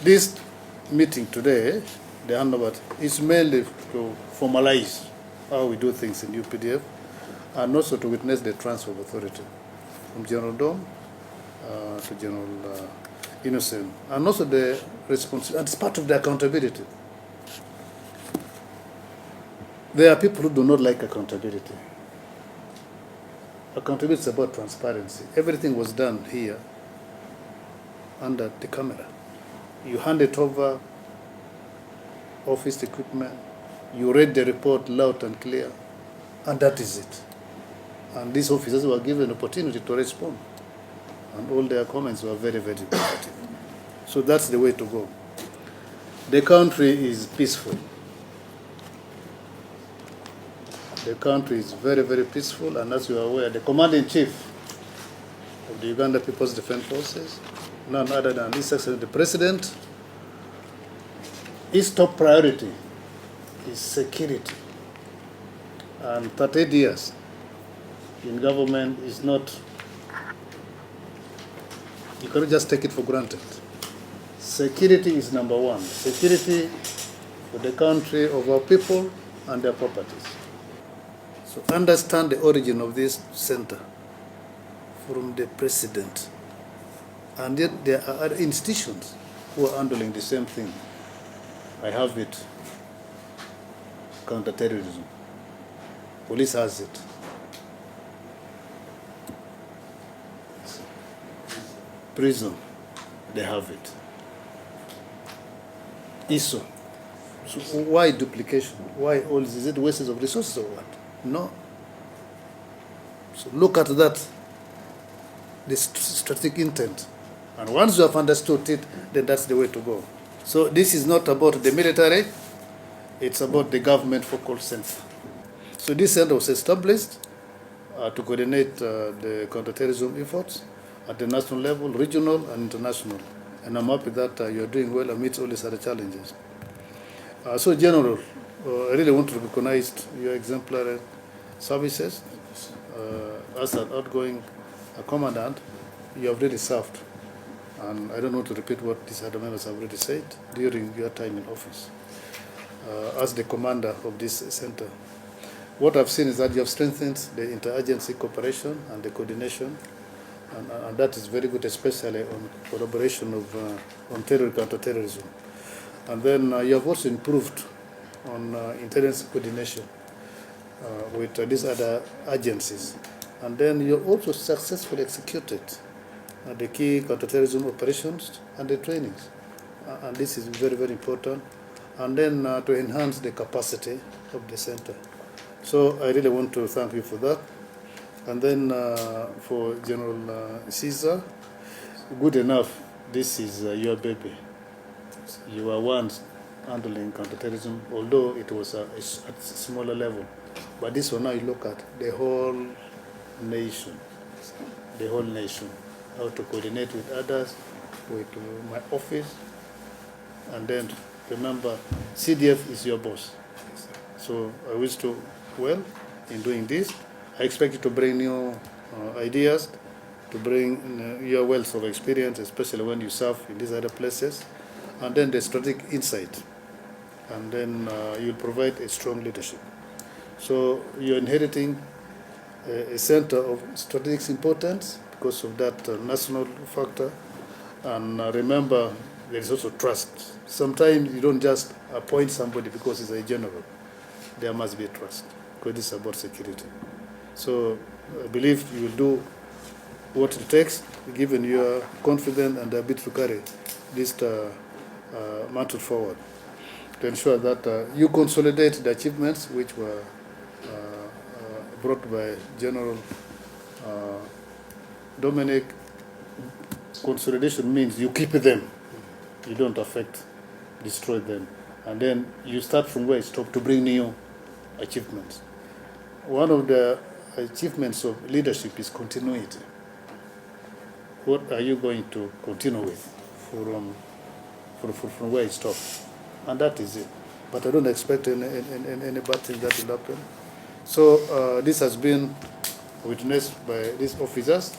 This meeting today, the handover, is mainly to formalize how we do things in UPDF and also to witness the transfer of authority from General Dom to General Innocent, and also the responsibility, and it's part of the accountability. There are people who do not like accountability. Accountability is about transparency. Everything was done here under the camera. You hand it over office equipment, you read the report loud and clear, and that is it. And these officers were given an opportunity to respond, and all their comments were very, very positive. So that's the way to go. The country is peaceful. The country is very, very peaceful, and as you are aware, the Commander-in-Chief of the Uganda Peoples Defence Forces, none other than His Excellency the President, his top priority is security. And 38 years in government is not, you cannot just take it for granted. Security is number one. Security for the country, of our people and their properties. So understand the origin of this center from the president. And yet there are other institutions who are handling the same thing. I have it, counterterrorism. Police has it. Prison, they have it. ISO. So why duplication? Why all this? Is it wastes of resources or what? No. So look at that, this strategic intent. And once you have understood it, then that's the way to go. So this is not about the military, it's about the government focal center. So this center was established to coordinate the counterterrorism efforts at the national level, regional and international. And I'm happy that you're doing well amidst all these other challenges. So General, I really want to recognize your exemplary services. As an outgoing commandant, you have really served. And I don't want to repeat what these other members have already said during your time in office. As the commander of this center, what I've seen is that you have strengthened the interagency cooperation and the coordination, and that is very good, especially on collaboration of on counterterrorism. And then you have also improved on intelligence coordination with these other agencies. And then you also successfully executed the key counterterrorism operations and the trainings. And this is very, very important. And then to enhance the capacity of the center. So I really want to thank you for that. And then for General Caesar, good enough, this is your baby. You were once handling counterterrorism, although it was at a smaller level. But this one now you look at the whole nation, how to coordinate with others, with my office, and then remember, CDF is your boss. So I wish you well in doing this. I expect you to bring new ideas, to bring your wealth of experience, especially when you serve in these other places, and then the strategic insight, and then you'll provide a strong leadership. So you're inheriting a center of strategic importance because of that national factor. And remember, there is also trust. Sometimes you don't just appoint somebody because he's a general. There must be trust, because this is about security. So I believe you will do what it takes, given you are confident and ability to carry this mantle forward, to ensure that you consolidate the achievements which were brought by General Dominic. Consolidation means you keep them, you don't destroy them, and then you start from where you stop to bring new achievements. One of the achievements of leadership is continuity. What are you going to continue with from where you stop? And that is it. But I don't expect any bad thing that will happen. So this has been witnessed by these officers.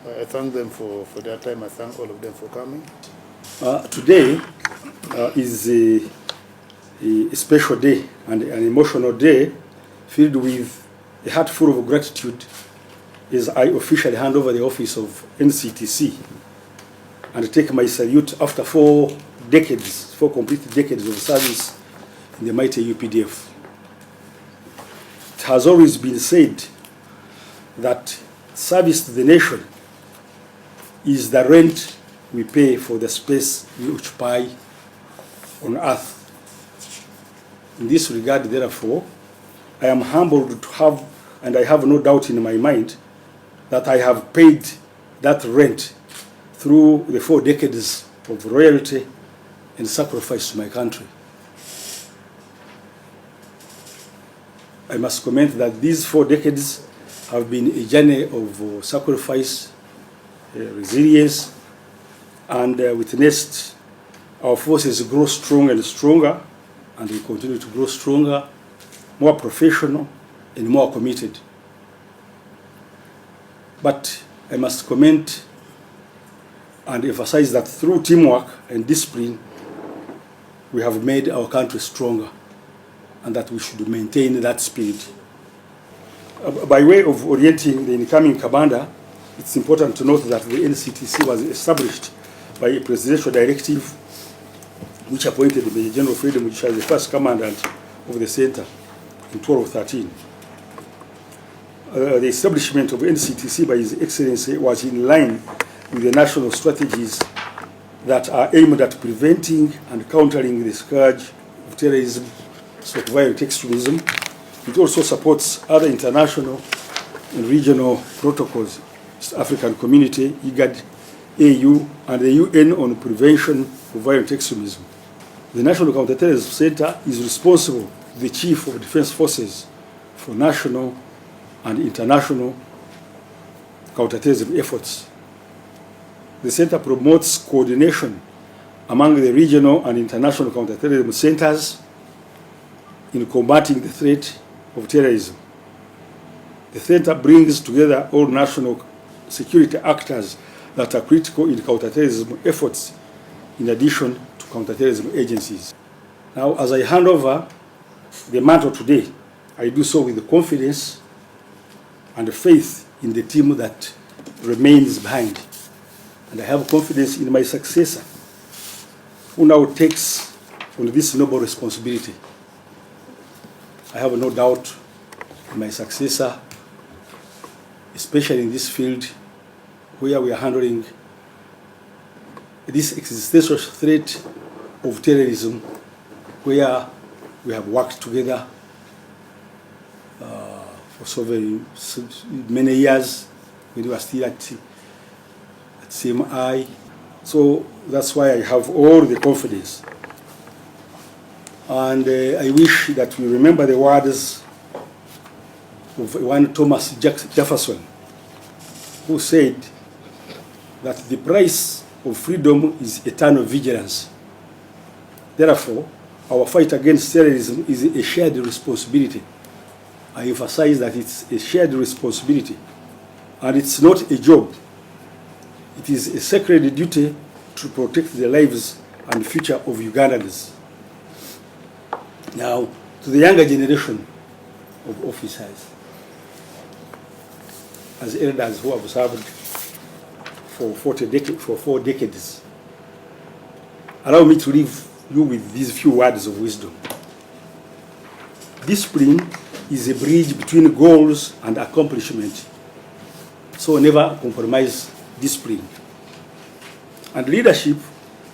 I thank them for their time. I thank all of them for coming. Today is a special day and an emotional day filled with a heart full of gratitude as I officially hand over the office of NCTC and take my salute after 4 complete decades of service in the mighty UPDF. It has always been said that service to the nation is the rent we pay for the space we occupy on earth. In this regard, therefore, I am humbled to have, and I have no doubt in my mind, that I have paid that rent through the 4 decades of loyalty and sacrifice to my country. I must comment that these 4 decades have been a journey of sacrifice, resilience, and witnessed our forces grow strong and stronger, and we continue to grow stronger, more professional, and more committed. But I must comment and emphasize that through teamwork and discipline, we have made our country stronger, and that we should maintain that spirit. By way of orienting the incoming commander, it's important to note that the NCTC was established by a presidential directive which appointed Major General Freedom, which was the first commandant of the center in 2013. The establishment of NCTC by His Excellency was in line with the national strategies that are aimed at preventing and countering the scourge of terrorism, violent extremism. It also supports other international and regional protocols, East African Community, IGAD, AU, and the UN on prevention of violent extremism. The National Counterterrorism Centre is responsible to the Chief of Defence Forces for national and international counterterrorism efforts. The Centre promotes coordination among the regional and international counterterrorism centres in combating the threat of terrorism. The Centre brings together all national security actors that are critical in counterterrorism efforts, in addition to counterterrorism agencies. Now, as I hand over the mantle today, I do so with confidence and faith in the team that remains behind. And I have confidence in my successor, who now takes on this noble responsibility. I have no doubt in my successor, especially in this field where we are handling this existential threat of terrorism, where we have worked together for so many years when we were still at CMI. So that's why I have all the confidence. And I wish that we remember the words of one Thomas Jefferson, who said that the price of freedom is eternal vigilance. Therefore, our fight against terrorism is a shared responsibility. I emphasize that it's a shared responsibility, and it's not a job. It is a sacred duty to protect the lives and future of Ugandans. Now, to the younger generation of officers, as elders who have served for 4 decades, allow me to leave you with these few words of wisdom. Discipline is a bridge between goals and accomplishment, so never compromise discipline. And leadership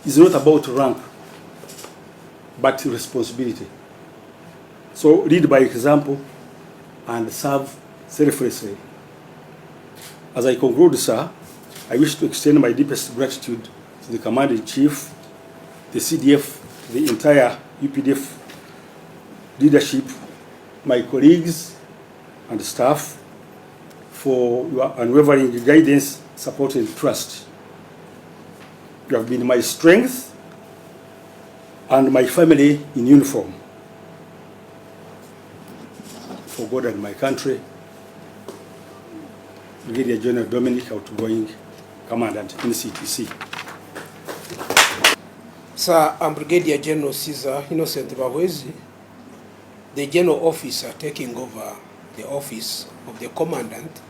is not about rank, but responsibility. So lead by example and serve selflessly. As I conclude, sir, I wish to extend my deepest gratitude to the Commander-in-Chief, the CDF, the entire UPDF leadership, my colleagues and staff for your unwavering guidance, support, and trust. You have been my strength and my family in uniform. For God and my country, Brigadier General Dominic, Outgoing, Commandant, NCTC. Sir, I'm Brigadier General Caesar Innocent Bahwezi, the General Officer taking over the office of the Commandant,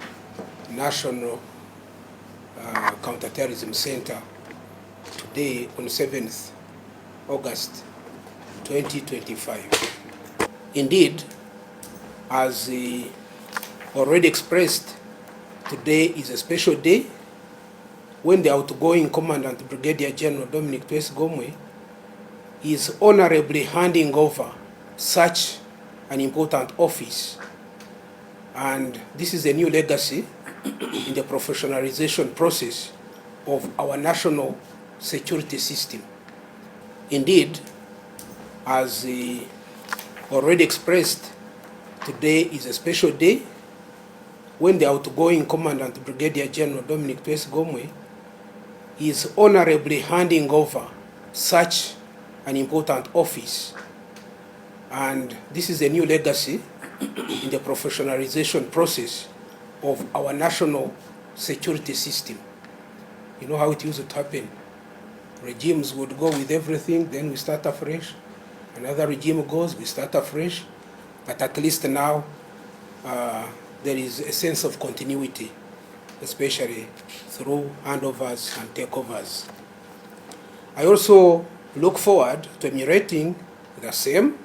National Counterterrorism Centre, today on 7th August 2025. Indeed, as already expressed, today is a special day when the outgoing Commandant Brigadier General Dominic Gomwe is honorably handing over such an important office. And this is a new legacy in the professionalization process of our national security system. Indeed, as already expressed, today is a special day when the outgoing Commandant Brigadier General Dominic Gomwe is honorably handing over such an important office. And this is a new legacy in the professionalization process of our national security system. You know how it used to happen. Regimes would go with everything, then we start afresh. Another regime goes, we start afresh. But at least now, there is a sense of continuity, especially through handovers and takeovers. I also look forward to emulating the same,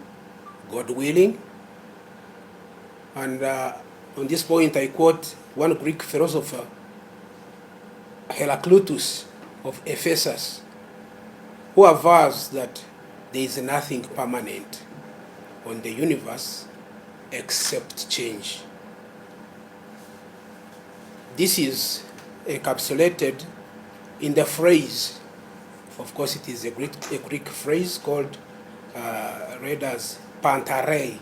God willing. And on this point, I quote one Greek philosopher, Heraclitus of Ephesus, who avers that there is nothing permanent on the universe except change. This is encapsulated in the phrase, of course it is a Greek phrase called, read as pantarei,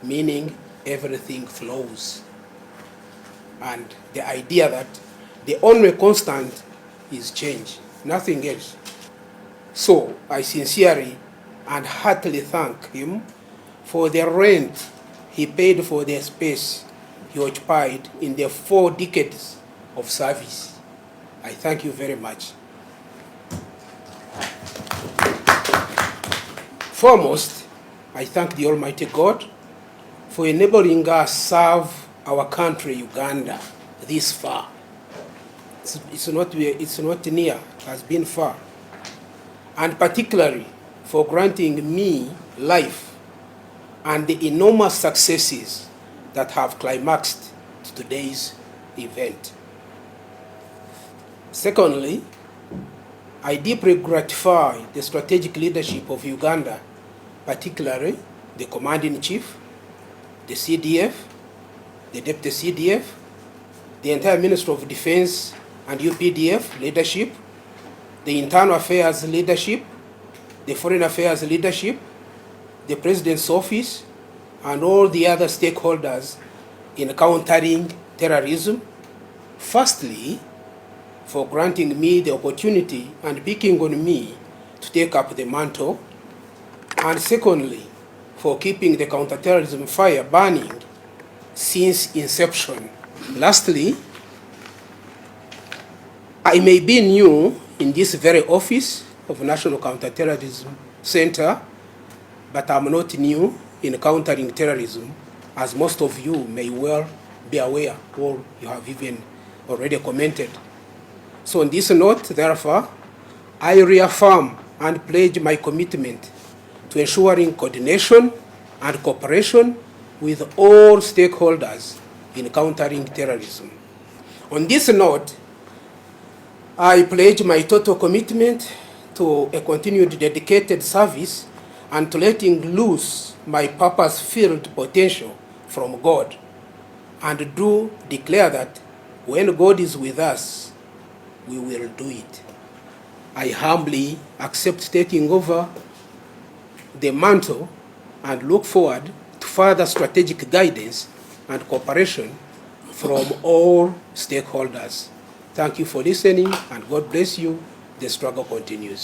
meaning everything flows. And the idea that the only constant is change, nothing else. So I sincerely and heartily thank him for the rent he paid for the space he occupied in the 4 decades of service. I thank you very much. Foremost, I thank the Almighty God for enabling us serve our country, Uganda, this far. It's not near, it has been far. And particularly for granting me life and the enormous successes that have climaxed to today's event. Secondly, I deeply gratify the strategic leadership of Uganda, particularly the Command-in-Chief, the CDF, the Deputy CDF, the entire Ministry of Defense and UPDF leadership, the Internal Affairs leadership, the Foreign Affairs leadership, the President's Office, and all the other stakeholders in countering terrorism. Firstly, for granting me the opportunity and picking on me to take up the mantle. And secondly, for keeping the counterterrorism fire burning since inception. Lastly, I may be new in this very office of National Counterterrorism Centre, but I'm not new in countering terrorism, as most of you may well be aware, or you have even already commented. So on this note, therefore, I reaffirm and pledge my commitment to ensuring coordination and cooperation with all stakeholders in countering terrorism. On this note, I pledge my total commitment to a continued dedicated service and to letting loose my purpose-filled potential from God, and do declare that when God is with us, we will do it. I humbly accept taking over the mantle and look forward to further strategic guidance and cooperation from all stakeholders. Thank you for listening, and God bless you. The struggle continues.